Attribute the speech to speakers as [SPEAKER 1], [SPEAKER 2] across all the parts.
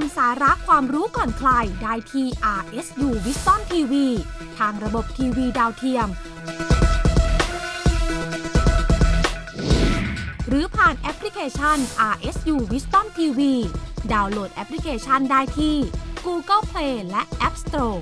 [SPEAKER 1] มสาระความรู้ก่อนใครได้ที่ RSU Wisdom TV ทางระบบทีวีดาวเทียมหรือผ่านแอปพลิเคชัน RSU Wisdom TV ดาวน์โหลดแอปพลิเคชันได้ที่ Google Play และ App Store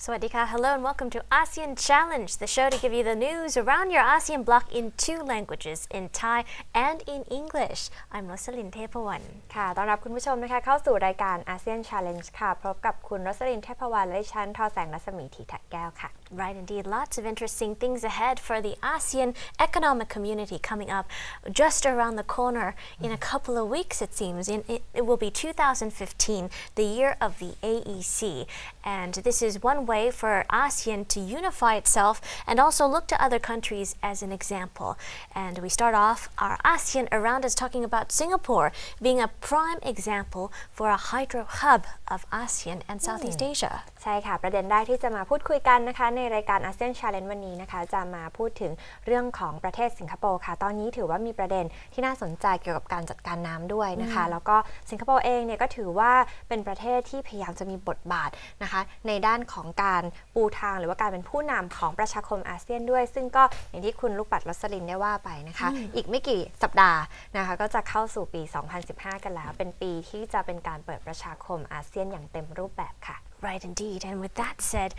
[SPEAKER 2] Sawadika, hello and welcome to ASEAN Challenge, the show to give you the news around your ASEAN bloc in two languages, in Thai and in English. I'm Rosalyn Tepawan.
[SPEAKER 3] ค่ะต้อนรับคุณผู้ชมนะคะเข้าสู่รายการ ASEAN Challenge ค่ะพบกับคุณรสลิน เทพวรรณและดิฉันทอแสงรัศมีถีถัดแก้วค่ะ
[SPEAKER 2] Right, indeed. Lots of interesting things ahead for the ASEAN economic community coming up just around the corner in a couple of weeks, it seems. It will be 2015, the year of the AEC. And this is one way for ASEAN to unify itself and also look to other countries as an example. And we start off our ASEAN Around Us talking about Singapore being a prime example for a hydro hub of ASEAN and Southeast Asia.
[SPEAKER 3] ใช่ค่ะประเด็นแรกที่จะมาพูดคุยกันนะคะในรายการ ASEAN Challenge วันนี้นะคะจะมาพูดถึงเรื่องของประเทศสิงคโปร์ค่ะตอนนี้ถือว่ามีประเด็นที่น่าสนใจเกี่ยวกับการจัดการน้ำด้วยนะคะแล้วก็สิงคโปร์เองเนี่ยก็ถือว่าเป็นประเทศที่พยายามจะมีบทบาทนะคะในด้านของการปูทางหรือว่าการเป็นผู้นำของประชาคมอาเซียนด้วยซึ่งก็อย่างที่คุณลูกปัดรสลินได้ว่าไปนะคะอีกไม่กี่สัปดาห์นะคะก็จะเข้าสู่ปี 2015 กันแล้วเป็นปีที่จะเป็นการเปิดประชาคมอาเซียนอย่างเต็มรูปแบบค่ะ
[SPEAKER 2] Right, indeed. And with that said,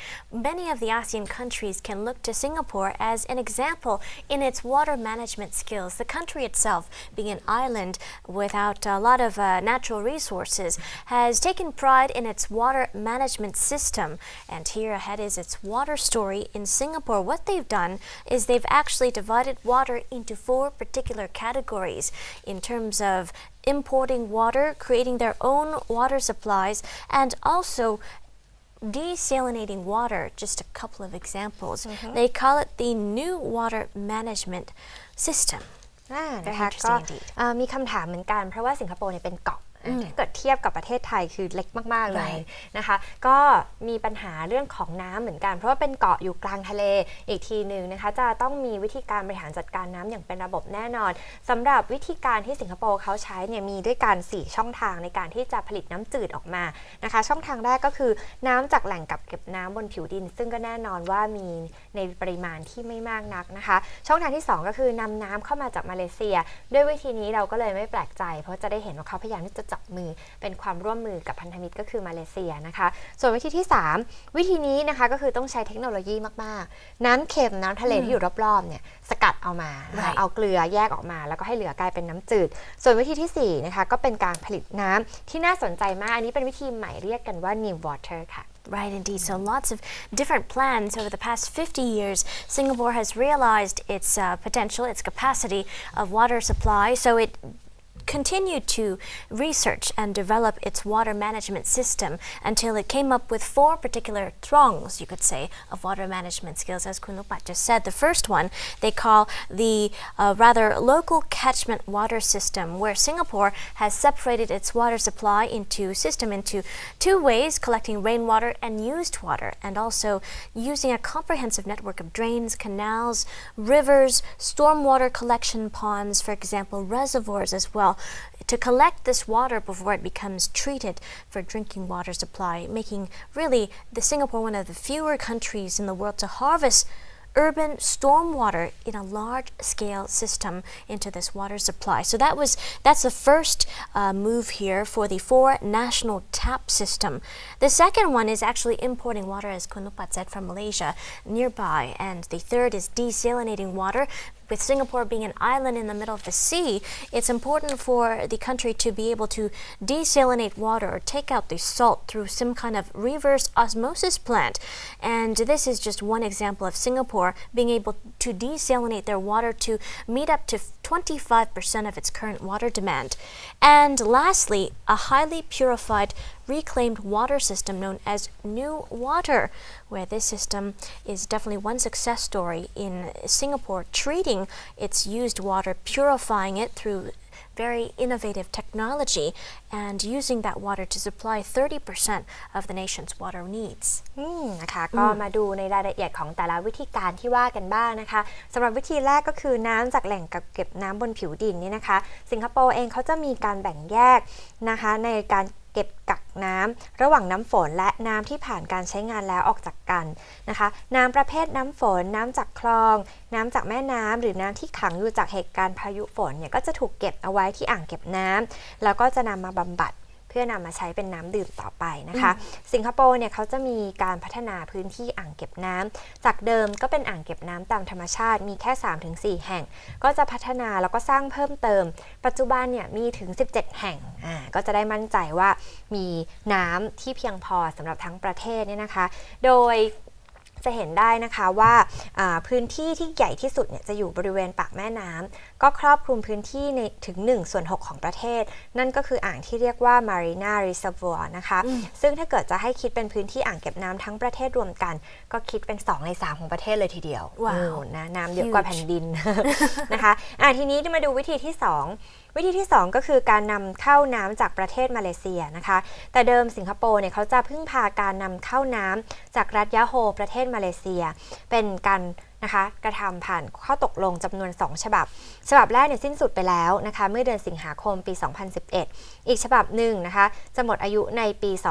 [SPEAKER 2] many of the ASEAN countries can look to Singapore as an example in its water management skills. The country itself, being an island without a lot of natural resources, has taken pride in its water management system. And here ahead is its water story in Singapore. What they've done is they've actually divided water into 4 particular categories in terms of importing water, creating their own water supplies, and also desalinating water. Just a couple of examples. They call it the new water management system.
[SPEAKER 3] นะคะก็มีคำถามเหมือนกันเพราะว่าสิงคโปร์เนี่ยเป็นเกาะถ้าเกิดเทียบกับประเทศไทยคือเล็กมากๆเลยนะคะก็มีปัญหาเรื่องของน้ำเหมือนกันเพราะว่าเป็นเกาะอยู่กลางทะเลอีกทีนึงนะคะจะต้องมีวิธีการบริหารจัดการน้ำอย่างเป็นระบบแน่นอนสำหรับวิธีการที่สิงคโปร์เขาใช้เนี่ยมีด้วยกัน4ช่องทางในการที่จะผลิตน้ำจืดออกมานะคะช่องทางแรกก็คือน้ำจากแหล่งกักเก็บน้ำบนผิวดินซึ่งก็แน่นอนว่ามีในปริมาณที่ไม่มากนักนะคะช่องทางที่2ก็คือนำน้ำเข้ามาจากมาเลเซียด้วยวิธีนี้เราก็เลยไม่แปลกใจเพราะจะได้เห็นว่าเขาพยายามที่จะจับมือเป็นความร่วมมือกับพันธมิตรก็คือมาเลเซียนะคะส่วนวิธีที่3วิธีนี้นะคะก็คือต้องใช้เทคโนโลยีมากๆน้ำเค็มน้ำทะเลที่อยู่รอบๆเนี่ยสกัดเอามาเอาเกลือแยกออกมาแล้วก็ให้เหลือกลายเป็นน้ำจืดส่วนวิธีที่4นะคะก็เป็นการผลิตน้ำที่น่าสนใจมากอันนี้เป็นวิธีใหม่เรียกกันว่า new water ค่ะ
[SPEAKER 2] Right, indeed. So lots of different plans over the past 50 years. Singapore has realized its potential, its capacity of water supply. So it continued to research and develop its water management system until it came up with 4 particular throngs, you could say, of water management skills, as Kun Lupat just said. The first one they call the rather local catchment water system, where Singapore has separated its water supply into 2 ways, collecting rainwater and used water, and also using a comprehensive network of drains, canals, rivers, stormwater collection ponds, for example, reservoirs as well, to collect this water before it becomes treated for drinking water supply, making really the Singapore one of the fewer countries in the world to harvest urban stormwater in a large-scale system into this water supply. So that's the first move here for the 4 national tap system. The second one is actually importing water, as Kun Lupat said, from Malaysia nearby, and the third is desalinating water. With Singapore being an island in the middle of the sea, it's important for the country to be able to desalinate water or take out the salt through some kind of reverse osmosis plant. And this is just one example of Singapore being able to desalinate their water to meet up to 25% of its current water demand. And lastly, a highly purified reclaimed water system known as New Water, where this system is definitely one success story in Singapore, treating its used water, purifying it through very innovative technology and using that water to supply 30% of the nation's water needs.
[SPEAKER 3] นะคะก็มาดูในรายละเอียดของแต่ละวิธีการที่ว่ากันบ้างนะคะสำหรับวิธีแรกก็คือน้ำจากแหล่งกักเก็บน้ำบนผิวดินนี่นะคะสิงคโปร์เองเขาจะมีการแบ่งแยกนะคะในการเก็บกักน้ำระหว่างน้ำฝนและน้ำที่ผ่านการใช้งานแล้วออกจากกันนะคะน้ำประเภทน้ำฝนน้ำจากคลองน้ำจากแม่น้ำหรือน้ำที่ขังอยู่จากเหตุการณ์พายุฝนเนี่ยก็จะถูกเก็บเอาไว้ที่อ่างเก็บน้ำแล้วก็จะนำมาบำบัดเพื่อนำมาใช้เป็นน้ำดื่มต่อไปนะคะสิงคโปร์เนี่ยเขาจะมีการพัฒนาพื้นที่อ่างเก็บน้ำจากเดิมก็เป็นอ่างเก็บน้ำตามธรรมชาติมีแค่ 3-4 แห่งก็จะพัฒนาแล้วก็สร้างเพิ่มเติมปัจจุบันเนี่ยมีถึง17แห่งก็จะได้มั่นใจว่ามีน้ำที่เพียงพอสำหรับทั้งประเทศเนี่ยนะคะโดยจะเห็นได้นะคะว่าพื้นที่ที่ใหญ่ที่สุดเนี่ยจะอยู่บริเวณปากแม่น้ำก็ครอบคลุมพื้นที่ในถึง1/6ของประเทศนั่นก็คืออ่างที่เรียกว่า Marina Reservoir นะคะซึ่งถ้าเกิดจะให้คิดเป็นพื้นที่อ่างเก็บน้ำทั้งประเทศรวมกันก็คิดเป็น2/3ของประเทศเลยทีเดียวนะน้ำเยอะกว่าแผ่นดินนะคะทีนี้มาดูวิธีที่2วิธีที่2ก็คือการนำเข้าน้ำจากประเทศมาเลเซียนะคะแต่เดิมสิงคโปร์เนี่ยเขาจะพึ่งพาการนำเข้าน้ำจากรัฐยะโฮประเทศมาเลเซียเป็นการนะคะกระทำผ่านข้อตกลงจำนวน2ฉบับฉบับแรกเนี่ยสิ้นสุดไปแล้วนะคะเมื่อเดือนสิงหาคมปี 2011อีกฉบับหนึ่งนะคะจะหมดอายุในปี 2061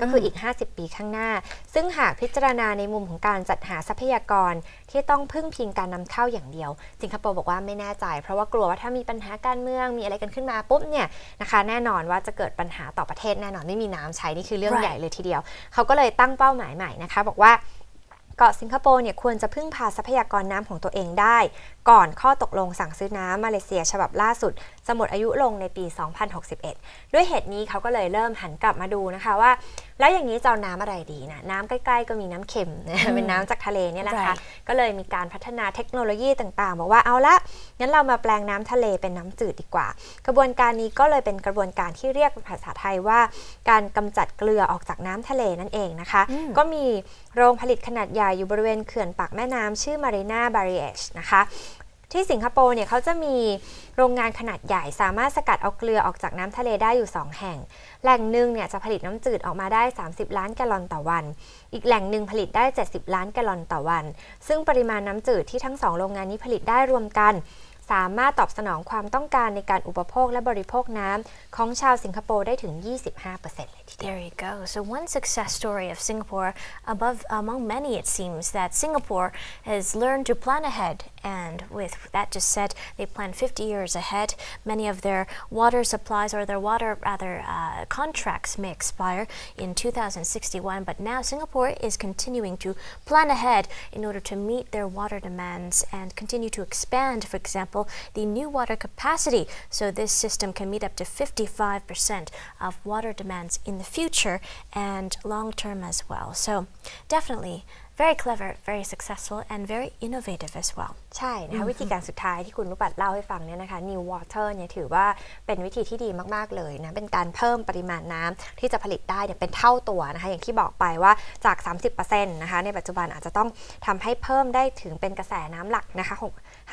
[SPEAKER 3] ก็คืออีก50ปีข้างหน้าซึ่งหากพิจารณาในมุมของการจัดหาทรัพยากรที่ต้องพึ่งพิงการนำเข้าอย่างเดียวสิงคโปร์บอกว่าไม่แน่ใจเพราะว่ากลัวว่าถ้ามีปัญหาการเมืองมีอะไรกันขึ้นมาปุ๊บเนี่ยนะคะแน่นอนว่าจะเกิดปัญหาต่อประเทศแน่นอนไม่มีน้ำใช้นี่คือเรื่องใหญ่เลยทีเดียวเขาก็เลยตั้งเป้าหมายใหม่นะคะบอกว่าเกาะสิงคโปร์เนี่ยควรจะพึ่งพาทรัพยากรน้ำของตัวเองได้ก่อนข้อตกลงสั่งซื้อน้ำมาเลเซียฉบับล่าสุดจะหมดอายุลงในปี 2061 ด้วยเหตุนี้เขาก็เลยเริ่มหันกลับมาดูนะคะว่าแล้วอย่างนี้จะเอาน้ำอะไรดีนะน้ำใกล้ๆก็มีน้ำเค็มเป็นน้ำจากทะเลเนี่ยนะคะก็เลยมีการพัฒนาเทคโนโลยีต่างๆบอกว่าเอาละงั้นเรามาแปลงน้ำทะเลเป็นน้ำจืดดีกว่ากระบวนการนี้ก็เลยเป็นกระบวนการที่เรียกภาษาไทยว่าการกำจัดเกลือออกจากน้ำทะเลนั่นเองนะคะก็มีโรงผลิตขนาดใหญ่อยู่บริเวณเขื่อนปากแม่น้ำชื่อ Marina Barrage นะคะที่สิงคโปร์เนี่ยเขาจะมีโรงงานขนาดใหญ่สามารถสกัดเอาเกลือออกจากน้ำทะเลได้อยู่2แห่งแหล่งหนึ่งเนี่ยจะผลิตน้ำจืดออกมาได้30ล้านแกลลอนต่อวันอีกแหล่งหนึ่งผลิตได้70ล้านแกลลอนต่อวันซึ่งปริมาณน้ำจืดที่ทั้ง2โรงงานนี้ผลิตได้รวมกันสามารถตอบสนองความต้องการในการอุปโภคและบริโภคน้ำของชาวสิงคโปร์ได้ถึง 25% เลยทีเดียว
[SPEAKER 2] There you go. So one success story of Singapore, among many it seems, that Singapore has learned to plan ahead, and with that just said, they plan 50 years ahead. Many of their water supplies or their water contracts may expire in 2061, but now Singapore is continuing to plan ahead in order to meet their water demands and continue to expand, for example, the new water capacity, so this system can meet up to 55% of water demands in the future and long term as well. So definitely very clever, very successful, and very innovative as well.
[SPEAKER 3] ใช่นะคะวิธีการสุดท้ายที่คุณนุปัตเล่าให้ฟังเนี่ยนะคะ New Water เนี่ยถือว่าเป็นวิธีที่ดีมากๆเลยนะเป็นการเพิ่มปริมาณน้ำที่จะผลิตได้เนี่ยเป็นเท่าตัวนะคะอย่างที่บอกไปว่าจาก 30% นะคะในปัจจุบันอาจจะต้องทำให้เพิ่มได้ถึงเป็นกระแสน้ำหลักนะคะ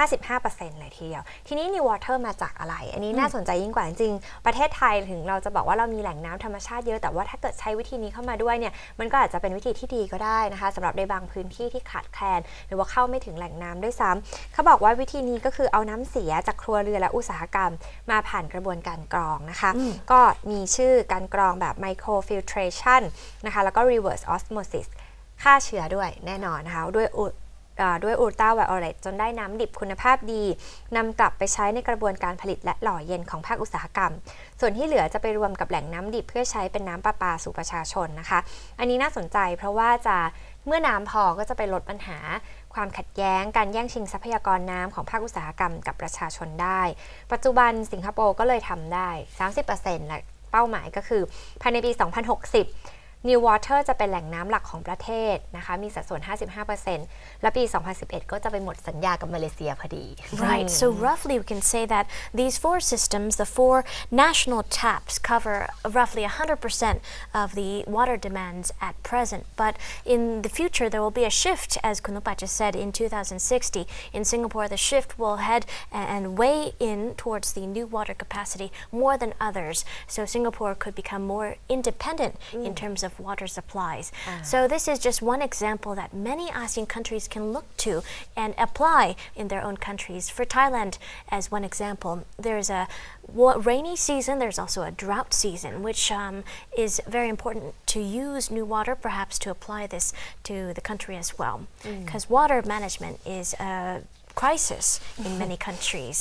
[SPEAKER 3] 55% เลยทีเดียวทีนี้ New Water มาจากอะไรอันนี้น่าสนใจยิ่งกว่าจริงๆประเทศไทยถึงเราจะบอกว่าเรามีแหล่งน้ำธรรมชาติเยอะแต่ว่าถ้าเกิดใช้วิธีนี้เข้ามาด้วยเนี่ยมันก็อาจจะเป็นวิธีที่ดีก็ได้นะคะสำหรับในบางพื้นที่ที่ขาดแคลนหรือว่าเข้าไม่ถึงแหล่งน้ำด้วยซ้ำเขาบอกว่าวิธีนี้ก็คือเอาน้ำเสียจากครัวเรือนและอุตสาหกรรมมาผ่านกระบวนการกรองนะคะก็มีชื่อการกรองแบบ microfiltration นะคะแล้วก็ reverse osmosis ฆ่าเชื้อด้วยแน่นอนนะคะด้วยอุลตราไวโอเลตจนได้น้ำดิบคุณภาพดีนำกลับไปใช้ในกระบวนการผลิตและหล่อเย็นของภาคอุตสาหกรรมส่วนที่เหลือจะไปรวมกับแหล่งน้ำดิบเพื่อใช้เป็นน้ำประปาสู่ประชาชนนะคะอันนี้น่าสนใจเพราะว่าเมื่อน้ำพอก็จะไปลดปัญหาความขัดแย้งการแย่งชิงทรัพยากรน้ำของภาคอุตสาหกรรมกับประชาชนได้ปัจจุบันสิงคโปร์ก็เลยทำได้ 30% และเป้าหมายก็คือภายในปี 2060 New Water จะเป็นแหล่งน้ำหลักของประเทศนะคะมีสัดส่วน 55% และปี 2011 ก็จะไปหมดสัญญากับมาเลเซียพอดี
[SPEAKER 2] Right. So roughly we can say that these four systems, the four national taps, cover roughly 100% of the water demands at present. But in the future, there will be a shift, as Kunupa just said, in 2060. In Singapore, the shift will head and weigh in towards the new water capacity more than others. So Singapore could become more independent in terms of water supplies. So this is just one example that many ASEAN countries can look to and apply in their own countries. For Thailand, as one example, there's a rainy season, there's also a drought season, which is very important to use new water, perhaps to apply this to the country as well. Because water management is a crisis in many countries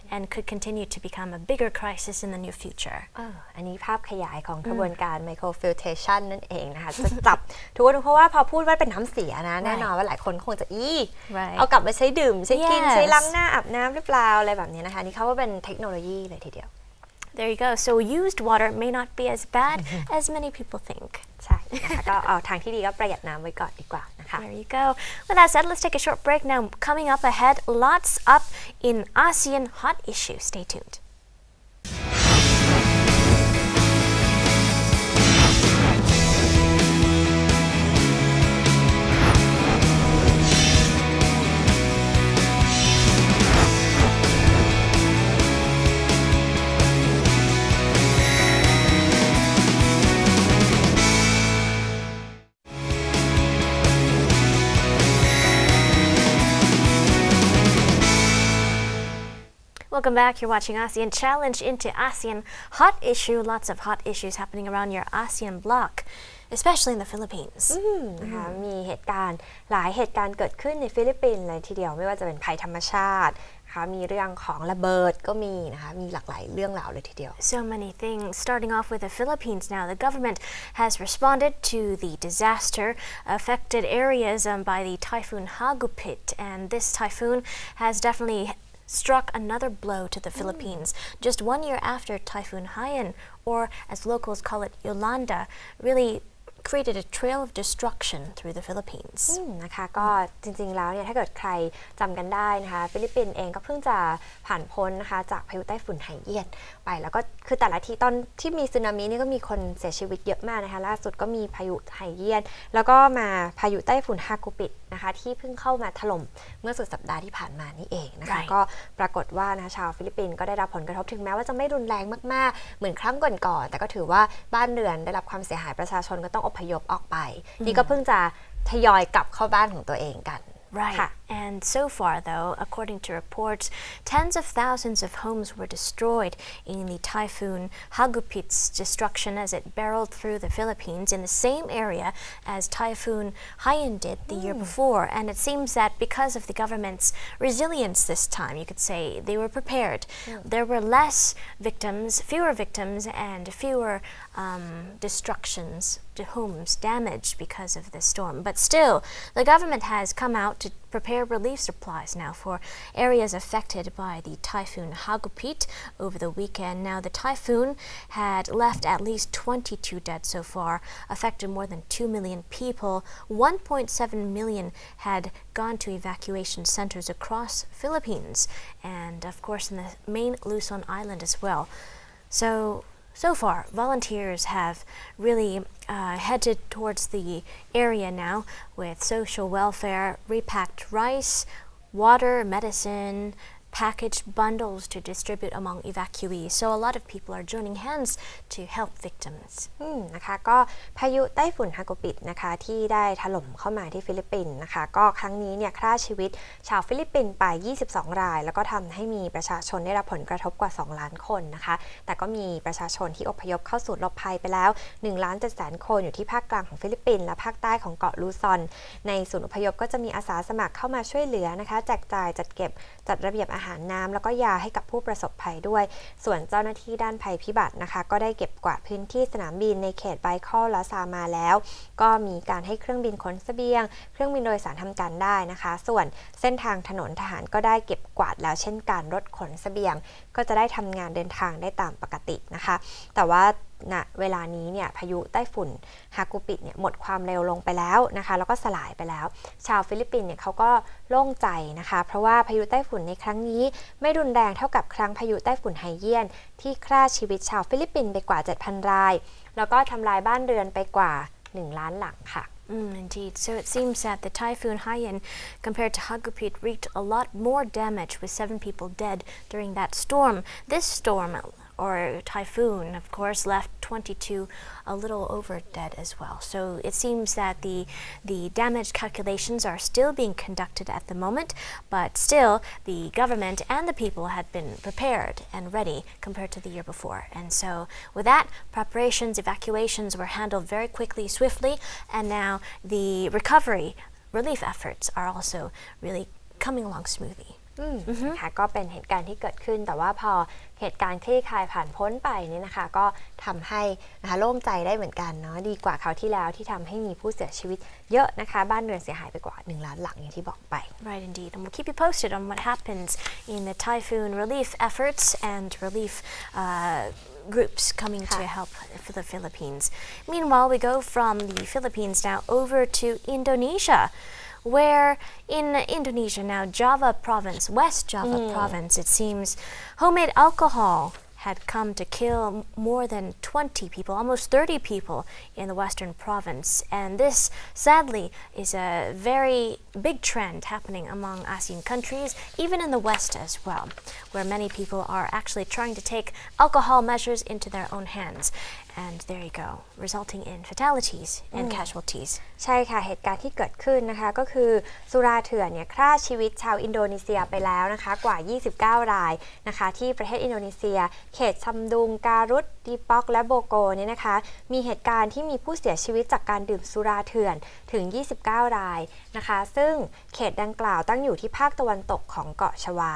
[SPEAKER 2] and could continue to become a bigger crisis in the near future.
[SPEAKER 3] อันนี้ภาพขยายของกระบวนการ microfiltration นั่นเองนะคะจะจับทุกคนเพราะว่าพอพูดว่าเป็นน้ำเสียนะแน่นอนว่าหลายคนคงจะเอากลับมาใช้ดื่มใช้กินใช้ล้างหน้าอาบน้ำหรือเปล่าอะไรแบบนี้นะคะนี่เขาว่าเป็นเทคโนโลยีเลยทีเดียว
[SPEAKER 2] There you go. So used water may not be as bad as many people think.
[SPEAKER 3] ใช่นะคะก็เอาทางที่ดีก็ประหยัดน้ำไว้ก่อนดีกว่านะคะ
[SPEAKER 2] There you go. With that said, let's take a short break now. Coming up ahead, lots up in ASEAN hot issues. Stay tuned. Welcome back. You're watching ASEAN Challenge into ASEAN Hot Issue. Lots of hot issues happening around your ASEAN bloc, especially in the Philippines.
[SPEAKER 3] นะคะมีเหตุการณ์หลายเหตุการณ์เกิดขึ้นในฟิลิปปินส์เลยทีเดียวไม่ว่าจะเป็นภัยธรรมชาตินะคะมีเรื่องของระเบิดก็มีนะคะมีหลากหลายเรื่องราวเลยทีเดียว
[SPEAKER 2] So many things. Starting off with the Philippines now, the government has responded to the disaster affected areas by the Typhoon Hagupit, and this typhoon has definitely struck another blow to the Philippines just 1 year after Typhoon Haiyan, or as locals call it, Yolanda, really created a trail of destruction through the Philippines.
[SPEAKER 3] นะคะก็จริงๆแล้วเนี่ยถ้าเกิดใครจำกันได้นะคะฟิลิปปินส์เองก็เพิ่งจะผ่านพ้นนะคะจากพายุไต้ฝุ่นไหเยียนไปแล้วก็คือแต่ละทีตอนที่มีสึนามินี่ก็มีคนเสียชีวิตเยอะมากนะคะล่าสุดก็มีพายุไหเยียนแล้วก็มาพายุไต้ฝุ่นฮากุปิดนะคะที่เพิ่งเข้ามาถล่มเมื่อสุดสัปดาห์ที่ผ่านมานี่เองนะคะก็ปรากฏว่านะชาวฟิลิปปินส์ก็ได้รับผลกระทบถึงแม้ว่าจะไม่รุนแรงมากๆเหมือนครั้งก่อนๆแต่ก็ถือว่าบ้านเรือนได้รับความเสียหายประชาชนก็ต้องอพยพออกไปนี่ก็เพิ่งจะทยอยกลับเข้าบ้านของตัวเองกัน
[SPEAKER 2] Right. And so far, though, according to reports, tens of thousands of homes were destroyed in the Typhoon Hagupit's destruction as it barreled through the Philippines in the same area as Typhoon Haiyan did the year before. And it seems that because of the government's resilience this time, you could say they were prepared. There were less victims, fewer victims, and fewer destructions to homes damaged because of the storm. But still, the government has come out to prepare relief supplies now for areas affected by the Typhoon Hagupit over the weekend. Now, the typhoon had left at least 22 dead so far, affected more than 2 million people. 1.7 million had gone to evacuation centers across Philippines and, of course, in the main Luzon Island as well. So far, volunteers have really headed towards the area now with social welfare, repacked rice, water, medicine, packaged bundles to distribute among evacuees. So a lot of people are joining hands to help victims.
[SPEAKER 3] นะคะก็พายุไต้ฝุ่นฮากุปิดนะคะที่ได้ถล่มเข้ามาที่ฟิลิปปินส์นะคะก็ครั้งนี้เนี่ยฆ่าชีวิตชาวฟิลิปปินส์ไป22รายแล้วก็ทำให้มีประชาชนได้รับผลกระทบกว่า2ล้านคนนะคะแต่ก็มีประชาชนที่อพยพเข้าสู่หลบภัยไปแล้ว1,700,000 คนอยู่ที่ภาคกลางของฟิลิปปินส์และภาคใต้ของเกาะลูซอนในศูนย์อพยพก็จะมีอาสาสมัครเข้ามาช่วยเหลือนะคะแจกจ่ายจัดเก็บจัดระเบียบอาหารน้ำแล้วก็ยาให้กับผู้ประสบภัยด้วยส่วนเจ้าหน้าที่ด้านภัยพิบัตินะคะก็ได้เก็บกวาดพื้นที่สนามบินในเขตไบคอลและซามาแล้วก็มีการให้เครื่องบินขนเสบียงเครื่องบินโดยสารทำการได้นะคะส่วนเส้นทางถนนทหารก็ได้เก็บกวาดแล้วเช่นกันรถขนเสบียงก็จะได้ทำงานเดินทางได้ตามปกตินะคะแต่ว่า ณเวลานี้เนี่ยพายุไต้ฝุ่นฮากุปิเนี่ยหมดความเร็วลงไปแล้วนะคะแล้วก็สลายไปแล้วชาวฟิลิปปินส์เนี่ยเขาก็โล่งใจนะคะเพราะว่าพายุไต้ฝุ่นในครั้งนี้ไม่รุนแรงเท่ากับครั้งพายุไต้ฝุ่นไฮเยียนที่ฆ่าชีวิตชาวฟิลิปปินส์ไปกว่า 7,000 รายแล้วก็ทำลายบ้านเรือนไปกว่า1 ล้านหลังค่ะ
[SPEAKER 2] Indeed. So it seems that the Typhoon Hagupit, compared to Hagupit, wreaked a lot more damage, with 7 people dead during that storm. This storm, or typhoon, of course, left 22 a little over dead as well. So it seems that the damage calculations are still being conducted at the moment, but still the government and the people had been prepared and ready compared to the year before. And so with that, preparations, evacuations were handled very quickly, swiftly, and now the recovery, relief efforts are also really coming along smoothly.
[SPEAKER 3] ค่ะก็เป็นเหตุการณ์ที่เกิดขึ้นแต่ว่าพอเหตุการณ์คลี่คลายผ่านพ้นไปนี่นะคะก็ทำให้นะคะโล่งใจได้เหมือนกันเนาะดีกว่าคราวที่แล้วที่ทำให้มีผู้เสียชีวิตเยอะนะคะบ้านเรือนเสียหายไปกว่า1 ล้านหลังอย่างที่บอกไป
[SPEAKER 2] Right, indeed. And we'll keep you posted on what happens in the typhoon relief efforts and relief groups coming to help for the Philippines. Meanwhile, we go from the Philippines now over to Indonesia.Where in Indonesia now, Java province, West Java province, it seems, homemade alcohol had come to kill more than 20 people, almost 30 people in the western province. And this, sadly, is a very big trend happening among ASEAN countries, even in the West as well, where many people are actually trying to take alcohol measures into their own hands.And there you go, resulting in fatalities and casualties.
[SPEAKER 3] ใช่ค่ะเหตุการณ์ที่เกิดขึ้นนะคะก็คือสุราเถื่อนเนี่ยฆ่าชีวิตชาวอินโดนีเซียไปแล้วนะคะกว่า 29 รายนะคะที่ประเทศอินโดนีเซียเขตซัมดุงการุตดีป็อกและโบโกเนี่ยนะคะมีเหตุการณ์ที่มีผู้เสียชีวิตจากการดื่มสุราเถื่อนถึง 29 รายนะคะซึ่งเขตดังกล่าวตั้งอยู่ที่ภาคตะวันตกของเกาะชวา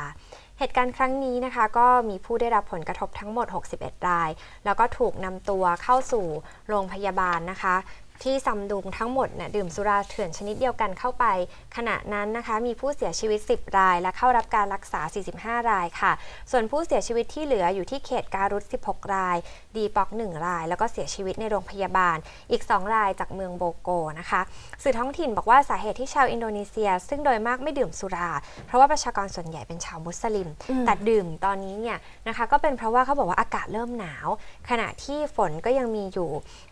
[SPEAKER 3] เหตุการณ์ครั้งนี้นะคะก็มีผู้ได้รับผลกระทบทั้งหมด61 รายแล้วก็ถูกนำตัวเข้าสู่โรงพยาบาลนะคะที่ซัมดุงทั้งหมดเนี่ยดื่มสุราเถื่อนชนิดเดียวกันเข้าไปขณะนั้นนะคะมีผู้เสียชีวิต10 รายและเข้ารับการรักษา45 รายค่ะส่วนผู้เสียชีวิตที่เหลืออยู่ที่เขตการุต16 รายดีป็อก1 รายแล้วก็เสียชีวิตในโรงพยาบาลอีก2 รายจากเมืองโบโกนะคะสื่อท้องถิ่นบอกว่าสาเหตุที่ชาวอินโดนีเซียซึ่งโดยมากไม่ดื่มสุราเพราะว่าประชากรส่วนใหญ่เป็นชาวมุสลิมแต่ดื่มตอนนี้เนี่ยนะคะก็เป็นเพราะว่าเขาบอกว่าอากาศเริ่มหนาวขณะที่ฝนก็ยังมีอยู่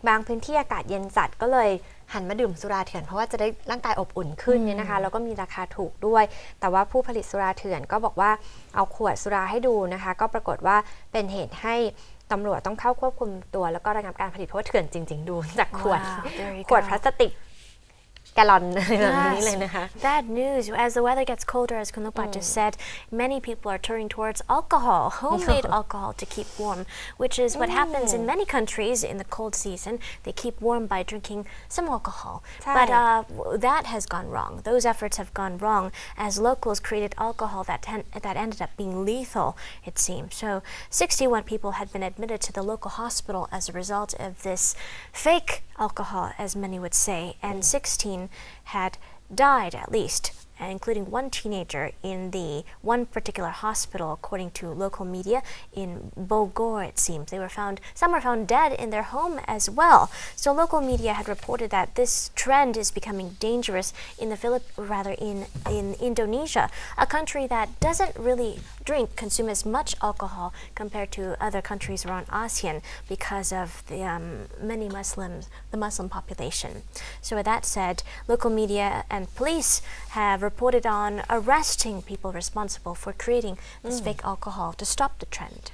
[SPEAKER 3] บางพื้นที่อากาศเย็นจัดก็เลยหันมาดื่มสุราเถื่อนเพราะว่าจะได้ร่างกายอบอุ่นขึ้นเนี่ยนะคะแล้วก็มีราคาถูกด้วยแต่ว่าผู้ผลิตสุราเถื่อนก็บอกว่าเอาขวดสุราให้ดูนะคะก็ปรากฏว่าเป็นเหตุให้ตำรวจต้องเข้าควบคุมตัวแล้วก็ระงับการผลิตเพราะว่าเถื่อนจริงๆดูจากขวดพลาสติกแกลลอนแบบนี้เลยนะคะ
[SPEAKER 2] Bad news. As the weather gets colder, as Kunupa just said, many people are turning towards alcohol, homemade alcohol to keep warm, which is what happens in many countries in the cold season. They keep warm by drinking some alcohol. But that has gone wrong. Those efforts have gone wrong as locals created alcohol that ended up being lethal, it seems. So 61 people had been admitted to the local hospital as a result of this fake alcohol, as many would say, and 16 had died at least, including one teenager in the one particular hospital, according to local media in Bogor, it seems. Some were found dead in their home as well. So local media had reported that this trend is becoming dangerous in Indonesia, a country that doesn't really consume as much alcohol compared to other countries around ASEAN because of the Muslim population. So with that said, local media and police have reported on arresting people responsible for creating this fake alcohol to stop the trend.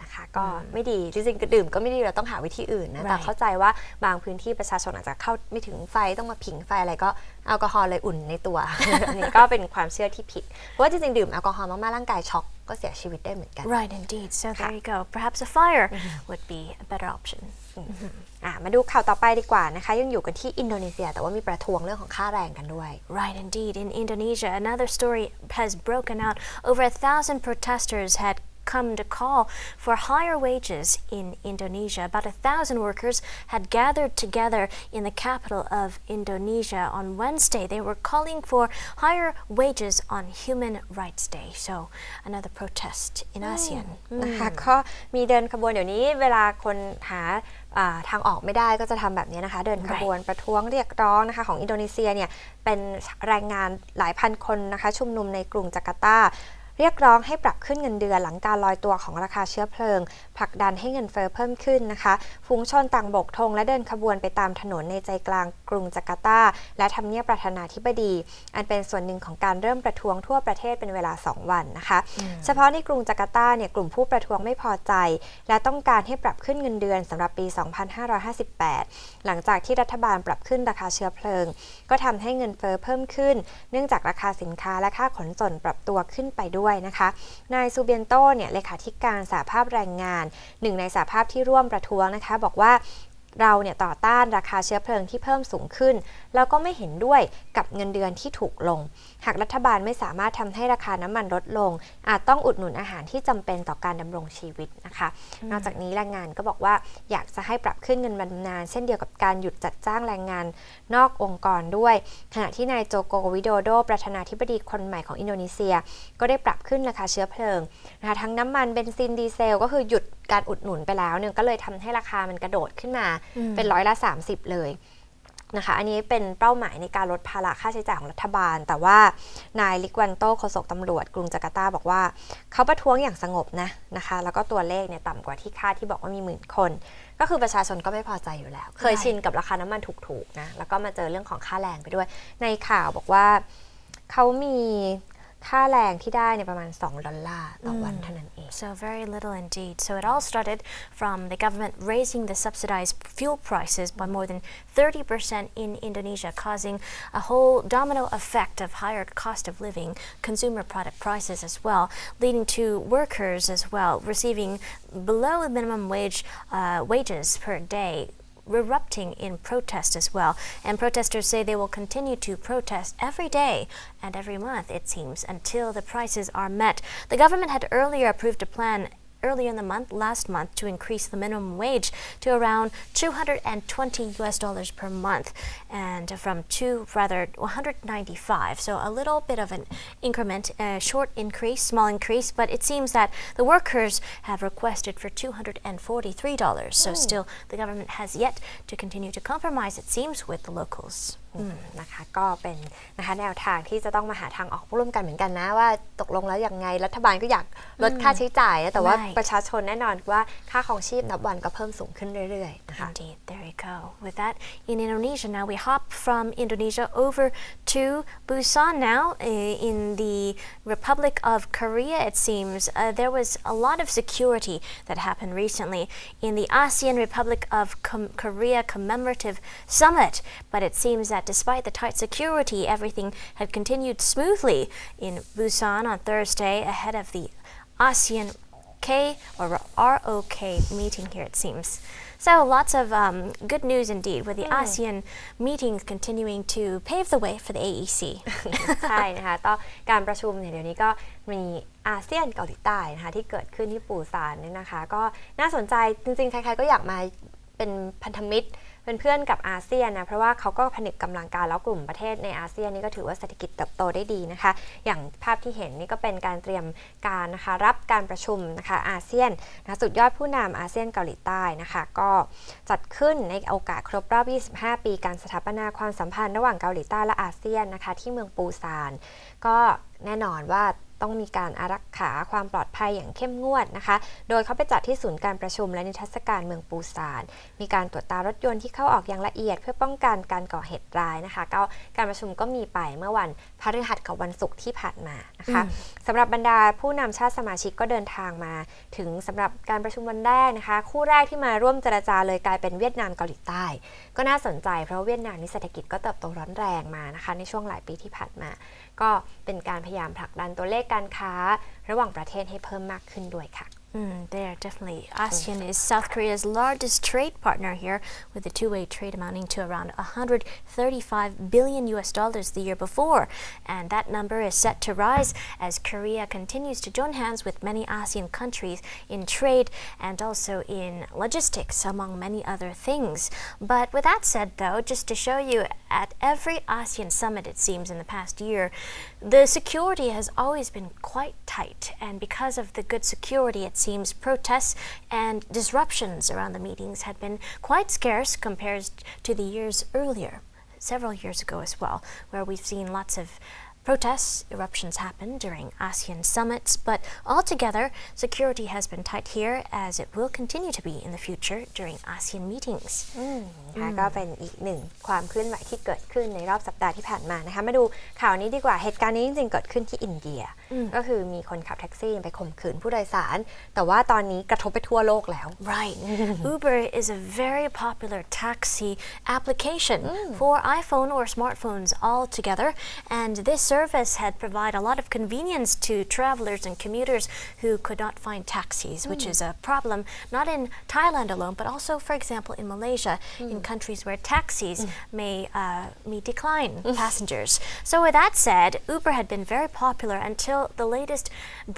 [SPEAKER 3] นะคะก็ไม่ดีจริงๆดื่มก็ไม่ดีเราต้องหาวิธีอื่นนะแต่เข้าใจว่าบางพื้นที่ประชาชนอาจจะเข้าไม่ถึงไฟต้องมาผิงไฟอะไรก็แอลกอฮอล์เลยอุ่นในตัวอันนี้ก็เป็นความเชื่อที่ผิดเพราะว่าจริงๆดื่มแอลกอฮอล์มากๆร่างกายช็อกก็เสียชีวิตได้เหมือนกัน
[SPEAKER 2] Right, indeed. So there you go. Perhaps a fire would be a better option.
[SPEAKER 3] มาดูข่าวต่อไปดีกว่านะคะยังอยู่กันที่อินโดนีเซียแต่ว่ามีประท้วงเรื่องของค่าแรงกันด้วย
[SPEAKER 2] Right, indeed. In Indonesia, another story has broken out. Over 1,000 protesters had come to call for higher wages in Indonesia. About 1,000 workers had gathered together in the capital of Indonesia on Wednesday. They were calling for higher wages on Human Rights Day. So another protest in ASEAN.
[SPEAKER 3] นะคะก็มีเดินขบวนเดี๋ยวนี้เวลาคนหาทางออกไม่ได้ก็จะทำแบบนี้นะคะเดินขบวนประท้วงเรียกร้องนะคะของอินโดนีเซียเนี่ยเป็นแรงงานหลายพันคนนะคะชุมนุมในกรุงจาการ์ตาเรียกร้องให้ปรับขึ้นเงินเดือนหลังการลอยตัวของราคาเชื้อเพลิงผลักดันให้เงินเฟ้อเพิ่มขึ้นนะคะฝูงชนต่างโบกธงและเดินขบวนไปตามถนนในใจกลางกรุงจาการ์ตาและทำเนียบประธานาธิบดีอันเป็นส่วนหนึ่งของการเริ่มประท้วงทั่วประเทศเป็นเวลา2วันนะคะเฉพาะในกรุงจาการ์ตาเนี่ยกลุ่มผู้ประท้วงไม่พอใจและต้องการให้ปรับขึ้นเงินเดือนสำหรับปี 2558 หลังจากที่รัฐบาลปรับขึ้นราคาเชื้อเพลิงก็ทำให้เงินเฟ้อเพิ่มขึ้นเนื่องจากราคาสินค้าและค่าขนส่งปรับตัวขึ้นไปด้วยนะคะนายซูเบียนโตเนี่ยเลขาธิการสหภาพแรงงานหนึ่งในสหภาพที่ร่วมประท้วงนะคะบอกว่าเราเนี่ยต่อต้านราคาเชื้อเพลิงที่เพิ่มสูงขึ้นแล้วก็ไม่เห็นด้วยกับเงินเดือนที่ถูกลงหากรัฐบาลไม่สามารถทำให้ราคาน้ำมันลดลงอาจต้องอุดหนุนอาหารที่จำเป็นต่อการดำรงชีวิตนะคะนอกจากนี้แรงงานก็บอกว่าอยากจะให้ปรับขึ้นเงินบำนาญเช่นเดียวกับการหยุดจัดจ้างแรงงานนอกองค์กรด้วยขณะที่นายโจโกวิโดโดประธานาธิบดีคนใหม่ของอินโดนีเซียก็ได้ปรับขึ้นราคาเชื้อเพลิงนะคะทั้งน้ำมันเบนซินดีเซลก็คือหยุดการอุดหนุนไปแล้วเนี่ยก็เลยทำให้ราคามันกระโดดขึ้นมาเป็น30%เลยนะคะอันนี้เป็นเป้าหมายในการลดภาระค่าใช้จ่ายของรัฐบาลแต่ว่านายลิกวันโตโฆษกตำรวจกรุงจาการ์ตาบอกว่าเขาประท้วงอย่างสงบนะคะแล้วก็ตัวเลขเนี่ยต่ำกว่าที่คาดที่บอกว่ามี10,000 คนก็คือประชาชนก็ไม่พอใจอยู่แล้วเคยชินกับราคาน้ำมันถูกๆนะแล้วก็มาเจอเรื่องของค่าแรงไปด้วยในข่าวบอกว่าเขามีค่าแรงที่ได้เนี่ยประมาณ$2ต่อวันเท่านั้นเอง
[SPEAKER 2] So very little indeed. So it all started from the government raising the subsidized fuel prices by more than 30% in Indonesia, causing a whole domino effect of higher cost of living, consumer product prices as well, leading to workers as well receiving below minimum wages per day.Erupting in protest as well, and protesters say they will continue to protest every day and every month, it seems, until the prices are met. The government had earlier approved a plan earlier in the last month, to increase the minimum wage to around $220 per month, and from $195. So a little bit of an increment, a short increase, small increase, but it seems that the workers have requested for $243. So still, the government has yet to continue to compromise, it seems, with the locals.
[SPEAKER 3] นะคะก็เป็นนะคะแนวทางที่จะต้องมาหาทางออกร่วมกันเหมือนกันนะว่าตกลงแล้วยังไงรัฐบาลก็อยากลดค่าใช้จ่ายนะแต่ว่าประชาชนแน่นอนว่าค่าครองชีพนับวันก็เพิ่มสูงขึ้นเรื่อยๆนะคะ
[SPEAKER 2] Indeed, there you go. With that, in Indonesia now, we hop from Indonesia over to Busan now. In the Republic of Korea, it seems there was a lot of security that happened recently in the ASEAN Republic of Korea commemorative summit, but it seems that despite the tight security, everything had continued smoothly in Busan on Thursday ahead of the ASEAN or ROK meeting here, it seems. So lots of good news indeed with the ASEAN meetings continuing to pave the way for the AEC.
[SPEAKER 3] ใช่นะคะต่อการประชุมเนี่ยเดี๋ยวนี้ก็มีอาเซียนเกาหลีใต้นะคะที่เกิดขึ้นที่ปูซานเนี่ยนะคะก็น่าสนใจจริงๆใครๆก็อยากมาเป็นพันธมิตรเป็นเพื่อนกับอาเซียนนะเพราะว่าเขาก็ผนึกกำลังการแล้วกลุ่มประเทศในอาเซียนนี่ก็ถือว่าเศรษฐกิจเติบโตได้ดีนะคะอย่างภาพที่เห็นนี่ก็เป็นการเตรียมการนะคะรับการประชุมนะคะอาเซียนนะสุดยอดผู้นำอาเซียนเกาหลีใต้นะคะก็จัดขึ้นในโอกาสครบรอบ 25 ปีการสถาปนาความสัมพันธ์ระหว่างเกาหลีใต้และอาเซียนนะคะที่เมืองปูซานก็แน่นอนว่าต้องมีการอารักขาความปลอดภัยอย่างเข้มงวดนะคะโดยเขาไปจัดที่ศูนย์การประชุมและนิทรรศการเมืองปูซานมีการตรวจตารถยนต์ที่เข้าออกอย่างละเอียดเพื่อป้องกันการก่อเหตุร้ายนะคะก็การประชุมก็มีไปเมื่อวันพฤหัสกับวันศุกร์ที่ผ่านมานะคะสำหรับบรรดาผู้นำชาติสมาชิกก็เดินทางมาถึงสำหรับการประชุมวันแรกนะคะคู่แรกที่มาร่วมเจรจาเลยกลายเป็นเวียดนามเกาหลีใต้ก็น่าสนใจเพราะเวียดนามนี่เศรษฐกิจก็เติบโตร้อนแรงมานะคะในช่วงหลายปีที่ผ่านมาก็เป็นการพยายามผลักดันตัวเลขการค้าระหว่างประเทศให้เพิ่มมากขึ้นด้วยค่ะ
[SPEAKER 2] They are definitely. ASEAN is South Korea's largest trade partner here, with the two-way trade amounting to around $135 billion the year before. And that number is set to rise as Korea continues to join hands with many ASEAN countries in trade and also in logistics, among many other things. But with that said, though, just to show you, at every ASEAN summit, it seems, in the past year, the security has always been quite tight. And because of the good security, it seems protests and disruptions around the meetings had been quite scarce compared to the years earlier, several years ago as well, where we've seen lots of protests, eruptions happen during ASEAN summits, but altogether, security has been tight here, as it will continue to be in the future during ASEAN meetings.
[SPEAKER 3] ก็เป็นอีกหนึ่งความเคลื่อนไหวที่เกิดขึ้นในรอบสัปดาห์ที่ผ่านมานะคะมาดูข่าวนี้ดีกว่าเหตุการณ์นี้จริงๆเกิดขึ้นที่อินเดียก็คือมีคนขับแท็กซี่ไปข่มขืนผู้โดยสารแต่ว่าตอนนี้กระทบไปทั่วโลกแล้ว
[SPEAKER 2] Right. Uber is a very popular taxi application for iPhone or smartphones altogether, and this service had provided a lot of convenience to travelers and commuters who could not find taxis, which is a problem not in Thailand alone, but also, for example, in Malaysia, in countries where taxis may decline passengers. So with that said, Uber had been very popular until the latest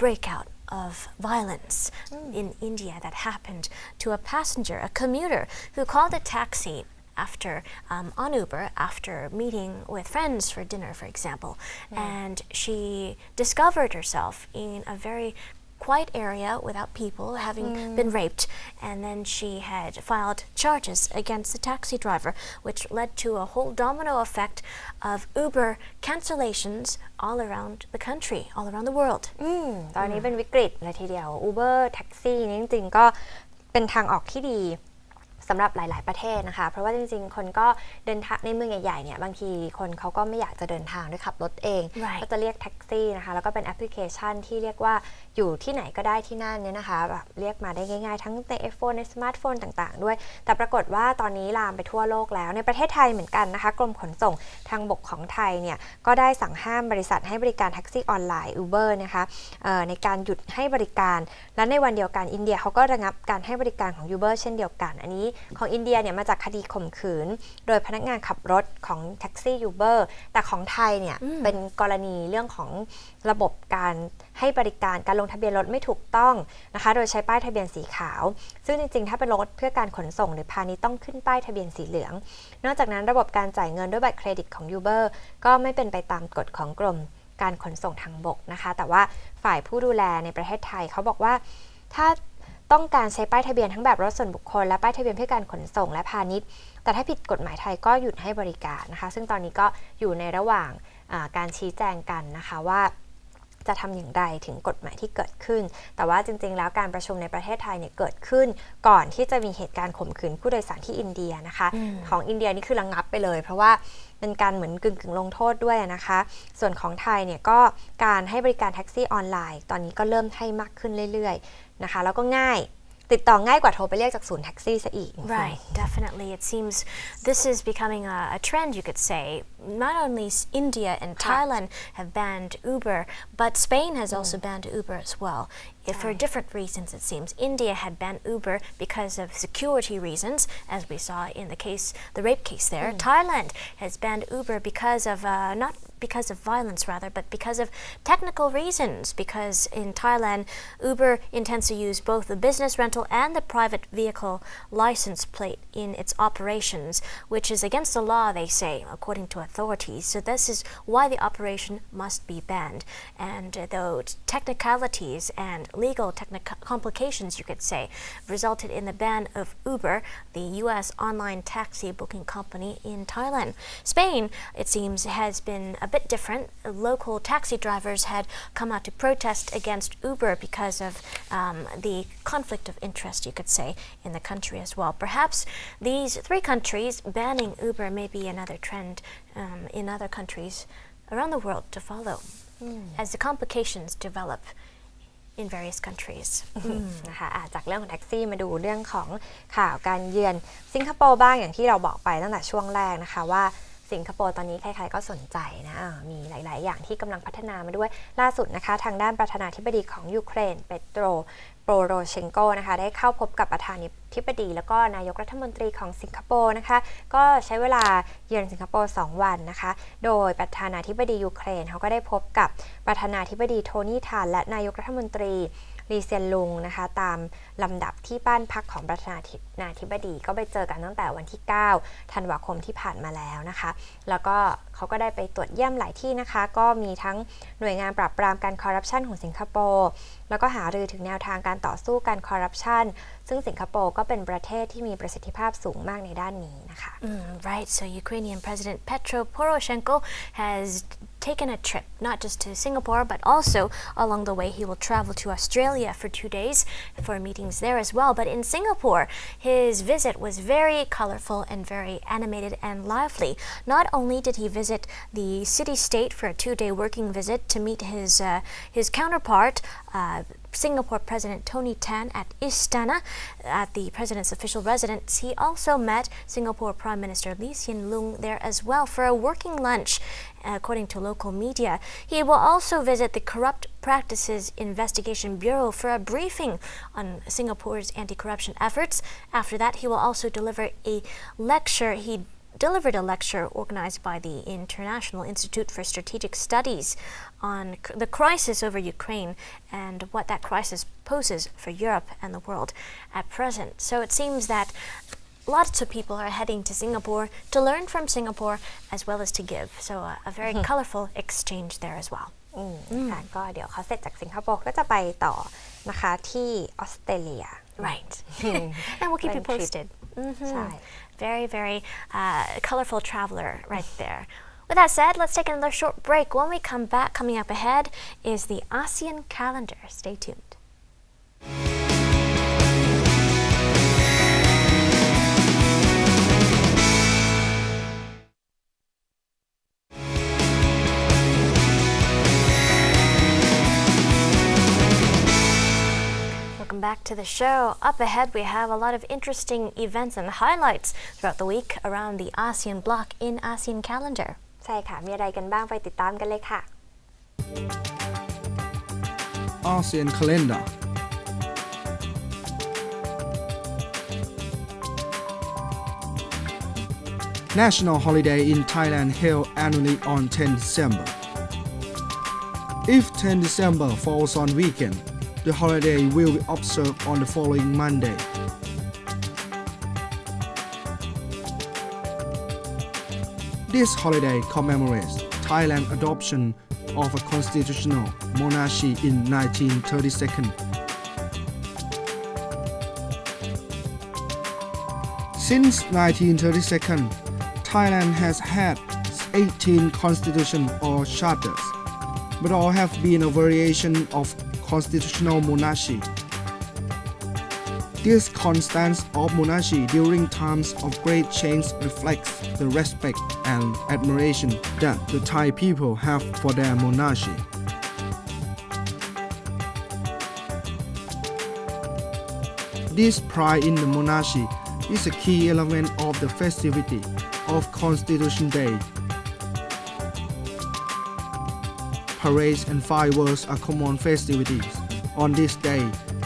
[SPEAKER 2] breakout of violence in India that happened to a passenger, a commuter, who called a taxi after on Uber after meeting with friends for dinner, for example, and she discovered herself in a very quiet area without people, having been raped, and then she had filed charges against the taxi driver, which led to a whole domino effect of Uber cancellations all around the country, all around the world.
[SPEAKER 3] ตอนนี้เป็นวิกฤตเลยทีเดียว Uber แท็กซี่นี่จริงๆก็เป็นทางออกที่ดีสำหรับหลายๆประเทศนะคะเพราะว่าจริงๆคนก็เดินทางในเมืองใหญ่ๆเนี่ยบางทีคนเขาก็ไม่อยากจะเดินทางด้วยขับรถเองก็จะเรียกแท็กซี่นะคะแล้วก็เป็นแอปพลิเคชันที่เรียกว่าอยู่ที่ไหนก็ได้ที่นั่นเนี่ยนะคะแบบเรียกมาได้ง่ายๆทั้งใน iPhone ในสมาร์ทโฟนต่างๆด้วยแต่ปรากฏว่าตอนนี้ลามไปทั่วโลกแล้วในประเทศไทยเหมือนกันนะคะกรมขนส่งทางบกของไทยเนี่ยก็ได้สั่งห้ามบริษัทให้บริการแท็กซี่ออนไลน์ Uber นะคะในการหยุดให้บริการและในวันเดียวกันอินเดียเขาก็ระงับการให้บริการของ Uber เช่นเดียวกันอันนี้ของอินเดียเนี่ยมาจากคดีข่มขืนโดยพนักงานขับรถของแท็กซี่ Uber แต่ของไทยเนี่ยเป็นกรณีเรื่องของระบบการให้บริการการลงทะเบียนรถไม่ถูกต้องนะคะโดยใช้ป้ายทะเบียนสีขาวซึ่งจริงๆถ้าเป็นรถเพื่อการขนส่งหรือพาณิชย์ต้องขึ้นป้ายทะเบียนสีเหลืองนอกจากนั้นระบบการจ่ายเงินด้วยบัตรเครดิตของ Uber ก็ไม่เป็นไปตามกฎของกรมการขนส่งทางบกนะคะแต่ว่าฝ่ายผู้ดูแลในประเทศไทยเขาบอกว่าถ้าต้องการใช้ป้ายทะเบียนทั้งแบบรถส่วนบุคคลและป้ายทะเบียนเพื่อการขนส่งและพาณิชย์แต่ถ้าผิดกฎหมายไทยก็หยุดให้บริการนะคะซึ่งตอนนี้ก็อยู่ในระหว่างการชี้แจงกันนะคะว่าจะทำอย่างไรถึงกฎหมายที่เกิดขึ้นแต่ว่าจริงๆแล้วการประชุมในประเทศไทยเนี่ยเกิดขึ้นก่อนที่จะมีเหตุการณ์ข่มขืนผู้โดยสารที่อินเดียนะคะของอินเดียนี่คือระงับไปเลยเพราะว่าเป็นการเหมือนกึ่งลงโทษด้วยนะคะส่วนของไทยเนี่ยก็การให้บริการแท็กซี่ออนไลน์ตอนนี้ก็เริ่มให้มากขึ้นเรื่อยๆนะคะแล้วก็ง่ายติดต่อง่ายกว่าโทรไปเรียกจากศูนย์แท็กซี่ซะอีก
[SPEAKER 2] Right, definitely. It seems this is becoming a trend, you could say. Not only India and Thailand have banned Uber, but Spain has also banned Uber as well. For different reasons, it seems. India had banned Uber because of security reasons, as we saw in the rape case there. Thailand has banned Uber because of not because of violence rather, but because of technical reasons. Because in Thailand, Uber intends to use both the business rental and the private vehicle license plate in its operations, which is against the law, they say, according to authorities. So this is why the operation must be banned. And those technicalities and legal complications, you could say, resulted in the ban of Uber, the U.S. online taxi booking company in Thailand. Spain, it seems, has been a bit different. Local taxi drivers had come out to protest against Uber because of the conflict of interest, you could say, in the country as well. Perhaps these three countries banning Uber may be another trend in other countries around the world to follow as the complications develop in various countries
[SPEAKER 3] นะคะจากเรื่องของแท็กซี่มาดูเรื่องของข่าวการเยือนสิงคโปร์บ้างอย่างที่เราบอกไปตั้งแต่ช่วงแรกนะคะว่าสิงคโปร์ตอนนี้ใครๆก็สนใจนะมีหลายๆอย่างที่กำลังพัฒนามาด้วยล่าสุดนะคะทางด้านประธานาธิบดีของยูเครนเปโตรโป โรเชนโกนะคะได้เข้าพบกับประธานาธิบดีแล้วก็นายกรัฐมนตรีของสิงคโปร์นะคะก็ใช้เวลาเยือนสิงคโปร์2 วันนะคะโดยประธานาธิบดียูเครนเขาก็ได้พบกับประธานาธิบดีโทนี่ทานและนายกรัฐมนตรีลีเซียนลุงนะคะตามลำดับที่บ้านพักของประธานาธิบดีก็ไปเจอกันตั้งแต่วันที่9 ธันวาคมที่ผ่านมาแล้วนะคะแล้วก็เขาก็ได้ไปตรวจเยี่ยมหลายที่นะคะก็มีทั้งหน่วยงานปราบปรามการคอร์รัปชันของสิงคโปร์แล้วก็หารือถึงแนวทางการต่อสู้การคอร์รัปชันซึ่งสิงคโปร์ก็เป็นประเทศที่มีประสิทธิภาพสูงมากในด้านนี้นะคะ
[SPEAKER 2] Right, so Ukrainian President Petro Poroshenko has taken a trip not just to Singapore but also along the way he will travel to Australia for 2 days for meetings there as well. But in Singapore, his visit was very colorful and very animated and lively. Not only did he visit the city-state for a 2-day working visit to meet his counterpart, Singapore President Tony Tan at Istana at the president's official residence. He also met Singapore Prime Minister Lee Hsien Loong there as well for a working lunch, according to local media. He will also visit the Corrupt Practices Investigation Bureau for a briefing on Singapore's anti-corruption efforts. After that, he will also deliver a lecture. He delivered a lecture organized by the International Institute for Strategic Studies on the crisis over Ukraine and what that crisis poses for Europe and the world at present. So it seems that lots of people are heading to Singapore to learn from Singapore as well as to give. So a very colorful exchange there as well.
[SPEAKER 3] ค่ะก็เดี๋ยวเขาเสร็จจากสิงคโปร์ก็จะไปต่อนะคะที่ออสเตรเลีย
[SPEAKER 2] Right. And we'll keep you posted. Very, very colorful traveler right there. With that said, let's take another short break. When we come back, coming up ahead is the ASEAN calendar. Stay tuned. Welcome back to the show. Up ahead, we have a lot of interesting events and highlights throughout the week around the ASEAN bloc in ASEAN calendar.
[SPEAKER 3] ใช่ค่ะมีอะไรกันบ้างไปติดตามกันเลยค่ะ
[SPEAKER 4] ASEAN calendar. National holiday in Thailand held annually on 10 December. If 10 December falls on weekend, the holiday will be observed on the following Monday. This holiday commemorates Thailand's adoption of a constitutional monarchy in 1932. Since 1932, Thailand has had 18 constitutions or charters, but all have been a variation of constitutional monarchy. This constance of monarchy during times of great change reflects the respect and admiration that the Thai people have for their monarchy. This pride in the monarchy is a key element of the festivity of Constitution Day. Parades and fireworks are common festivities. On this day,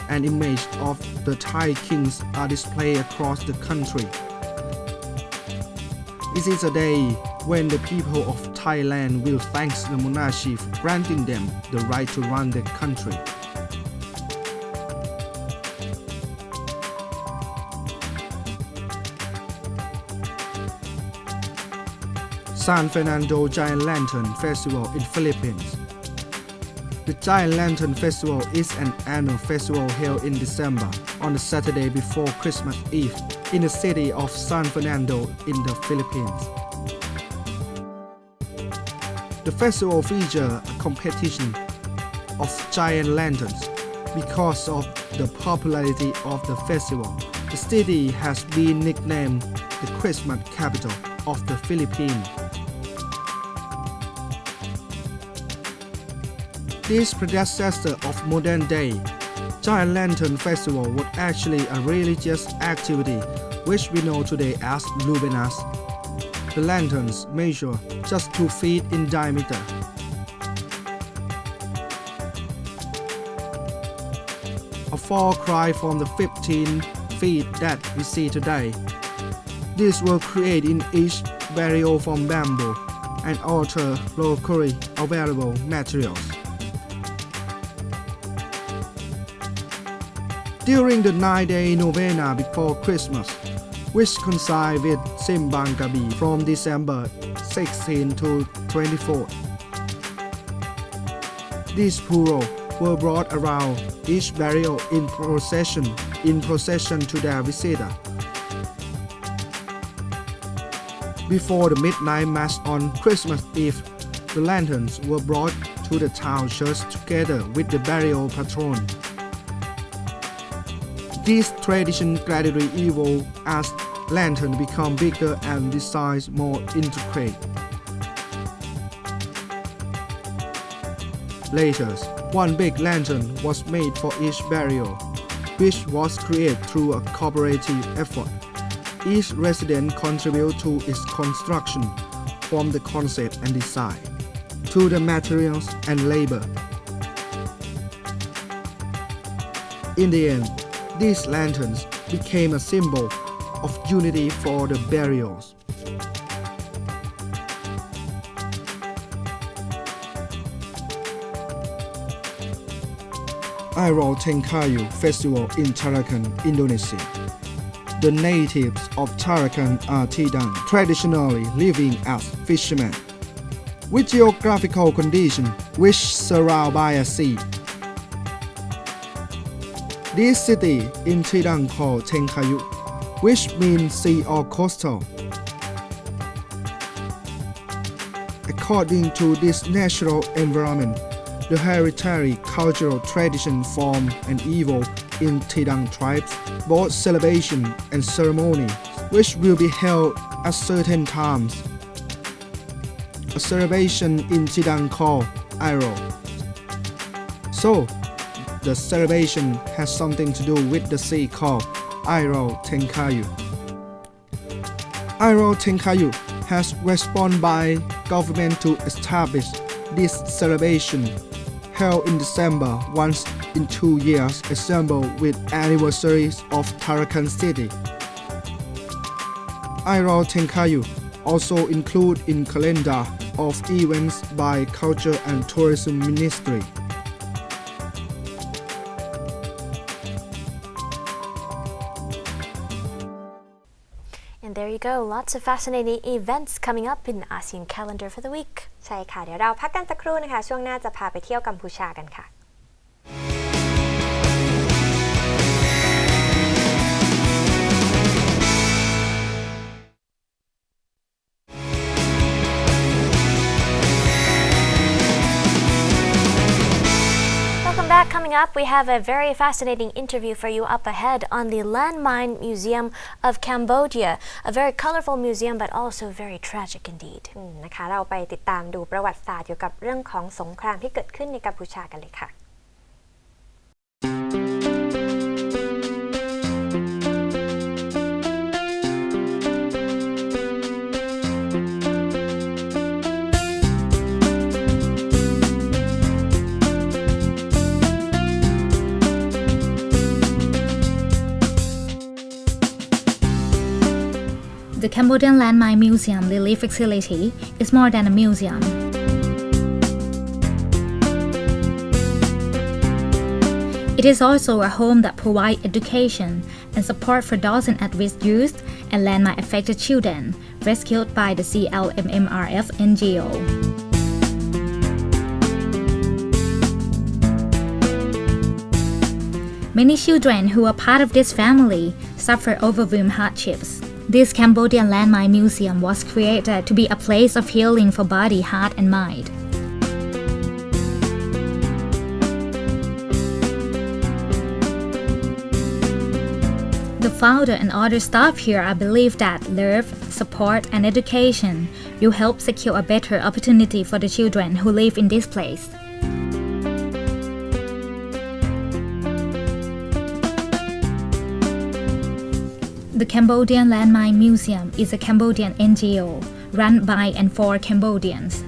[SPEAKER 4] an image of the Thai kings are displayed across the country. It is a day when the people of Thailand will thank the monarchy for granting them the right to run their country. San Fernando Giant Lantern Festival in Philippines. The Giant Lantern Festival is an annual festival held in December on the Saturday before Christmas Eve in the city of San Fernando in the Philippines. The festival features a competition of giant lanterns. Because of the popularity of the festival, the city has been nicknamed the Christmas capital of the Philippines. This predecessor of modern day Giant Lantern Festival was actually a religious activity which we know today as luminas. The lanterns measure just 2 feet in diameter. A far cry from the 15 feet that we see today. These were created in each barrier from bamboo and other locally available materials. During the 9-day novena before Christmas, which coincide with Simbang Gabi from December 16 to 24, these puro were brought around each barrier in procession to their visitor. Before the midnight mass on Christmas Eve, the lanterns were brought to the town church together with the burial patron. This tradition gradually evolved as lanterns become bigger and designs more intricate. Later, one big lantern was made for each burial, which was created through a cooperative effort. Each resident contributed to its construction, from the concept and design, to the materials and labor. In the end, these lanterns became a symbol of unity for the burials. Aral Tengkayu Festival in Tarakan, Indonesia. The natives of Tarakan are Tidang, traditionally living as fishermen, with geographical conditions which surround by a sea. This city in Tidang called Tengkayu, which means sea or coastal. According to this natural environment, the hereditary cultural tradition formed and evolved in Tidang tribes, both celebration and ceremony, which will be held at certain times. A celebration in Tidang called Aral. So, the celebration has something to do with the sea called Aral Tengkayu. Aral Tengkayu has responded by government to establish this celebration held in December once in 2 years, assembled with anniversaries of Tarakan City. Aral Tengkayu also include in calendar of events by Culture and Tourism Ministry.
[SPEAKER 2] And there you go, lots of fascinating events coming up in the ASEAN calendar for the week.
[SPEAKER 3] ใช่ค่ะเดี๋ยวเราพักกันสักครู่นะคะช่วงหน้าจะพาไปเที่ยวกัมพูชากันค่ะ
[SPEAKER 2] Welcome back. Coming up, we have a very fascinating interview for you up ahead on the Landmine Museum of Cambodia. A very colorful museum, but also very tragic indeed.
[SPEAKER 3] นะคะเราไปติดตามดูประวัติศาสตร์เกี่ยวกับเรื่องของสงครามที่เกิดขึ้นในกัมพูชากันเลยค่ะ
[SPEAKER 5] The Cambodian Landmine Museum Relief Facility is more than a museum. It is also a home that provides education and support for dozen at-risk youth and landmine-affected children rescued by the CLMMRF NGO. Many children who are part of this family suffer overwhelming hardships. This Cambodian Landmine Museum was created to be a place of healing for body, heart, and mind. The founder and other staff here are believed that love, support, and education will help secure a better opportunity for the children who live in this place. The Cambodian Landmine Museum is a Cambodian NGO run by and for Cambodians.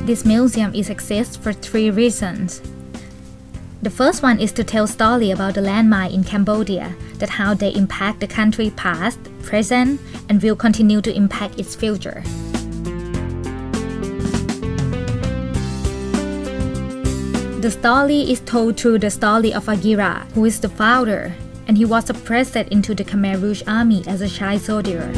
[SPEAKER 5] This museum exists for three reasons. The first one is to tell story about the landmine in Cambodia, that how they impact the country past, present, and will continue to impact its future. The story is told through the story of Agira, who is the founder, and he was suppressed into the Khmer Rouge army as a child soldier.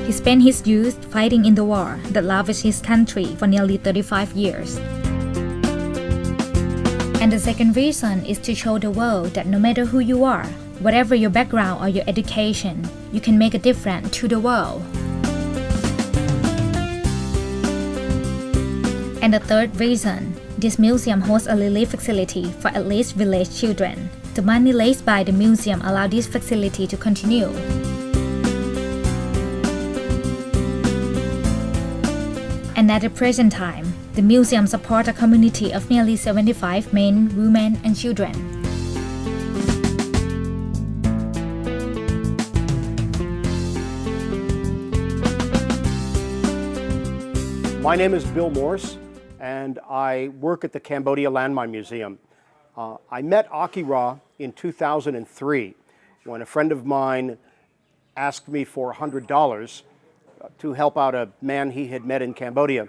[SPEAKER 5] He spent his youth fighting in the war that ravaged his country for nearly 35 years. And the second reason is to show the world that no matter who you are, whatever your background or your education, you can make a difference to the world. And the third reason, this museum hosts a relief facility for at least village children. The money raised by the museum allows this facility to continue. And at the present time, the museum supports a community of nearly 75 men, women, and children.
[SPEAKER 6] My name is Bill Morse, and I work at the Cambodia Landmine Museum. I met Akira in 2003 when a friend of mine asked me for $100 to help out a man he had met in Cambodia.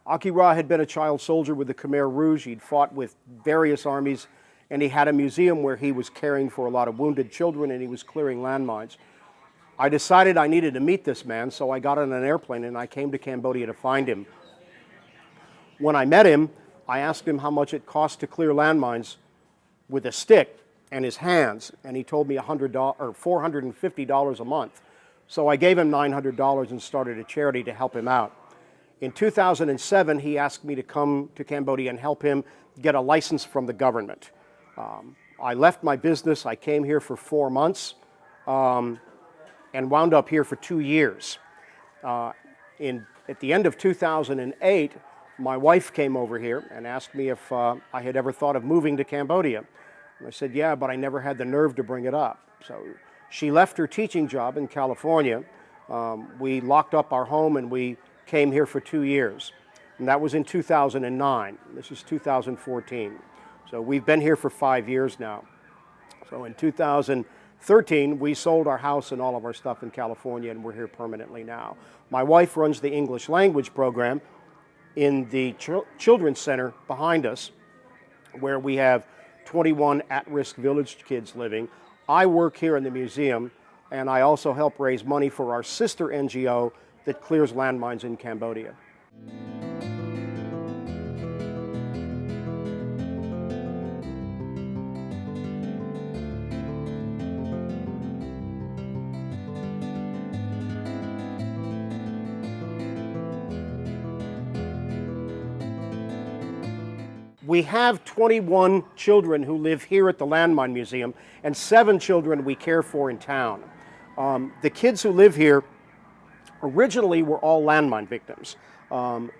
[SPEAKER 6] Akira had been a child soldier with the Khmer Rouge. He'd fought with various armies, and he had a museum where he was caring for a lot of wounded children and he was clearing landmines. I decided I needed to meet this man, so I got on an airplane and I came to Cambodia to find him. When I met him, I asked him how much it cost to clear landmines with a stick and his hands, and he told me $450 a month. So I gave him $900 and started a charity to help him out. In 2007, he asked me to come to Cambodia and help him get a license from the government. I left my business, I came here for 4 months, and wound up here for 2 years. At the end of 2008, my wife came over here and asked me if I had ever thought of moving to Cambodia. And I said, yeah, but I never had the nerve to bring it up. So she left her teaching job in California. We locked up our home and we came here for 2 years. And that was in 2009. This is 2014. So we've been here for 5 years now. So in 2013, we sold our house and all of our stuff in California, and we're here permanently now. My wife runs the English language program in the Children's Center behind us, where we have 21 at-risk village kids living. I work here in the museum, and I also help raise money for our sister NGO that clears landmines in Cambodia. We have 21 children who live here at the Landmine Museum and 7 children we care for in town. The kids who live here originally were all landmine victims.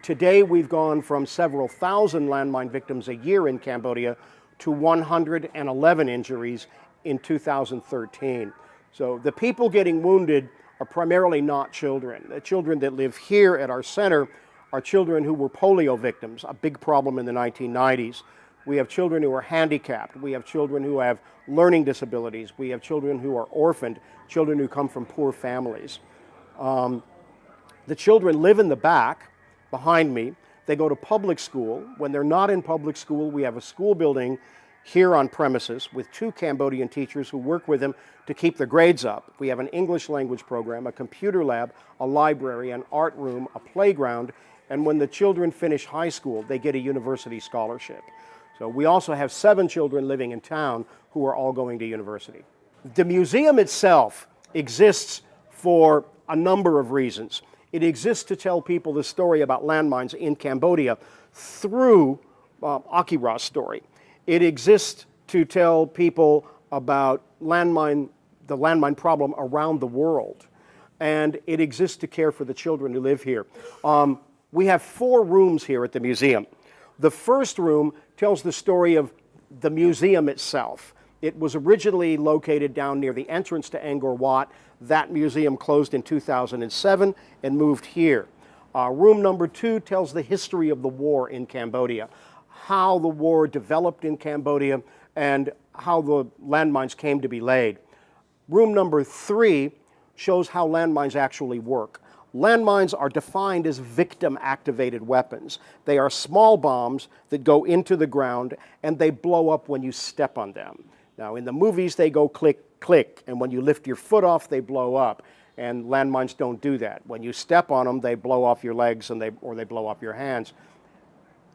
[SPEAKER 6] Today we've gone from several thousand landmine victims a year in Cambodia to 111 injuries in 2013. So the people getting wounded are primarily not children. The children that live here at our center are children who were polio victims, a big problem in the 1990s. We have children who are handicapped. We have children who have learning disabilities. We have children who are orphaned, children who come from poor families. The children live in the back behind me. They go to public school. When they're not in public school, we have a school building here on premises with 2 Cambodian teachers who work with them to keep their grades up. We have an English language program, a computer lab, a library, an art room, a playground, and when the children finish high school, they get a university scholarship. So we also have 7 children living in town who are all going to university. The museum itself exists for a number of reasons. It exists to tell people the story about landmines in Cambodia through Akira's story. It exists to tell people about the landmine problem around the world. And it exists to care for the children who live here. We have 4 rooms here at the museum. The first room tells the story of the museum itself. It was originally located down near the entrance to Angkor Wat. That museum closed in 2007 and moved here. Room number 2 tells the history of the war in Cambodia, how the war developed in Cambodia, and how the landmines came to be laid. Room number 3 shows how landmines actually work. Landmines are defined as victim-activated weapons. They are small bombs that go into the ground and they blow up when you step on them. Now, in the movies, they go click, click, and when you lift your foot off, they blow up. And landmines don't do that. When you step on them, they blow off your legs or they blow off your hands.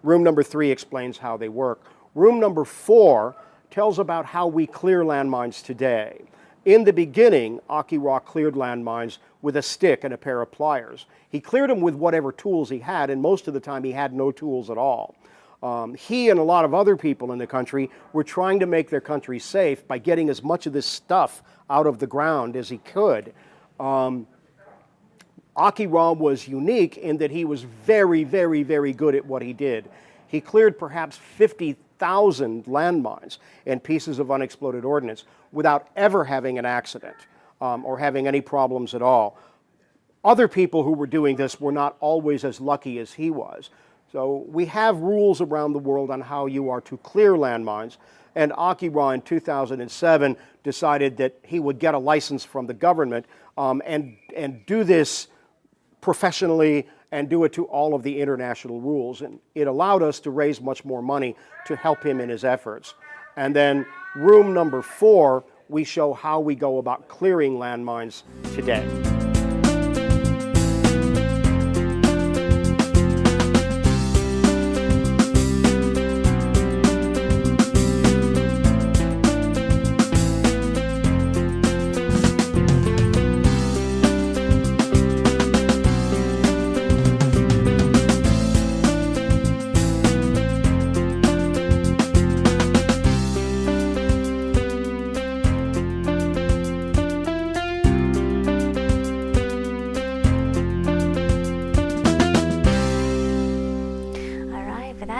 [SPEAKER 6] Room number 3 explains how they work. Room number 4 tells about how we clear landmines today. In the beginning, Akira cleared landmines with a stick and a pair of pliers. He cleared them with whatever tools he had, and most of the time he had no tools at all. He and a lot of other people in the country were trying to make their country safe by getting as much of this stuff out of the ground as he could. Akira was unique in that he was very, very, very good at what he did. He cleared perhaps 50,000 landmines and pieces of unexploded ordnance without ever having an accident or having any problems at all. Other people who were doing this were not always as lucky as he was. So we have rules around the world on how you are to clear landmines, and Akira in 2007 decided that he would get a license from the government and do this professionally and do it to all of the international rules. And it allowed us to raise much more money to help him in his efforts. And then room number 4, we show how we go about clearing landmines today.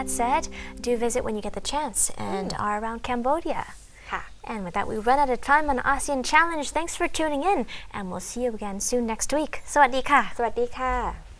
[SPEAKER 2] Said, do visit when you get the chance and are around Cambodia. And with that, we run out of time on ASEAN Challenge. Thanks for tuning in, and we'll see you again soon next week. สวัสดีค่ะ
[SPEAKER 3] สวัสดีค่ะ